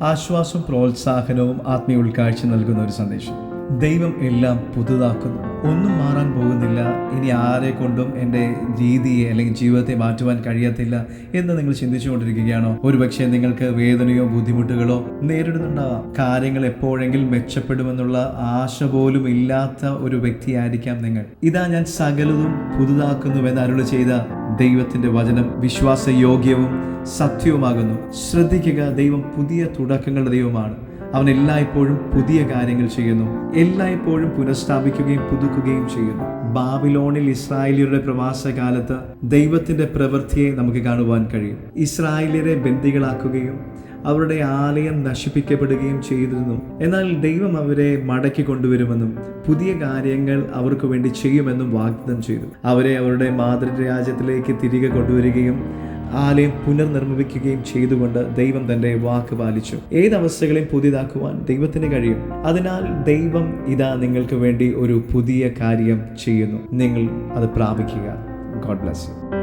ആശ്വാസവും പ്രോത്സാഹനവും ആത്മീയ ഉൾക്കാഴ്ച നൽകുന്ന ഒരു സന്ദേശം. ദൈവം എല്ലാം പുതുതാക്കുന്നു, ഒന്നും മാറാൻ പോകുന്നില്ല, ഇനി ആരെ കൊണ്ടും എൻ്റെ രീതിയെ അല്ലെങ്കിൽ ജീവിതത്തെ മാറ്റുവാൻ കഴിയത്തില്ല എന്ന് നിങ്ങൾ ചിന്തിച്ചുകൊണ്ടിരിക്കുകയാണോ? ഒരുപക്ഷെ നിങ്ങൾക്ക് വേദനയോ ബുദ്ധിമുട്ടുകളോ നേരിടുന്നുണ്ടാവാം. കാര്യങ്ങൾ എപ്പോഴെങ്കിലും മെച്ചപ്പെടുമെന്നുള്ള ആശ പോലും ഇല്ലാത്ത ഒരു വ്യക്തിയായിരിക്കാം നിങ്ങൾ. ഇതാ ഞാൻ സകലതും പുതുതാക്കുന്നുവെന്ന് അരുളി ചെയ്ത ദൈവത്തിന്റെ വചനം വിശ്വാസയോഗ്യവും സത്യവുമാകുന്നു. ശ്രദ്ധിക്കുക, ദൈവം പുതിയ തുടക്കങ്ങളുടെ ദൈവമാണ്. അവൻ എല്ലായ്പ്പോഴും പുതിയ കാര്യങ്ങൾ ചെയ്യുന്നു, എല്ലായ്പ്പോഴും പുനഃസ്ഥാപിക്കുകയും പുതുക്കുകയും ചെയ്യുന്നു. ബാബിലോണിൽ ഇസ്രായേലിയരുടെ പ്രവാസകാലത്ത് ദൈവത്തിന്റെ പ്രവൃത്തിയെ നമുക്ക് കാണുവാൻ കഴിയും. ഇസ്രായേലിയരെ ബന്ദികളാക്കുകയും അവരുടെ ആലയം നശിപ്പിക്കപ്പെടുകയും ചെയ്തിരുന്നു. എന്നാൽ ദൈവം അവരെ മടക്കി കൊണ്ടുവരുമെന്നും പുതിയ കാര്യങ്ങൾ അവർക്ക് വേണ്ടി ചെയ്യുമെന്നും വാഗ്ദത്തം ചെയ്തു. അവരെ അവരുടെ മാതൃരാജ്യത്തിലേക്ക് തിരികെ കൊണ്ടുവരികയും ആലയം പുനർനിർമ്മിക്കുകയും ചെയ്തുകൊണ്ട് ദൈവം തന്റെ വാക്ക് പാലിച്ചു. ഏതവസ്ഥകളെയും പുതിയതാക്കുവാൻ ദൈവത്തിന് കഴിയും. അതിനാൽ ദൈവം ഇതാ നിങ്ങൾക്ക് വേണ്ടി ഒരു പുതിയ കാര്യം ചെയ്യുന്നു. നിങ്ങൾ അത് പ്രാപിക്കുക. God bless U.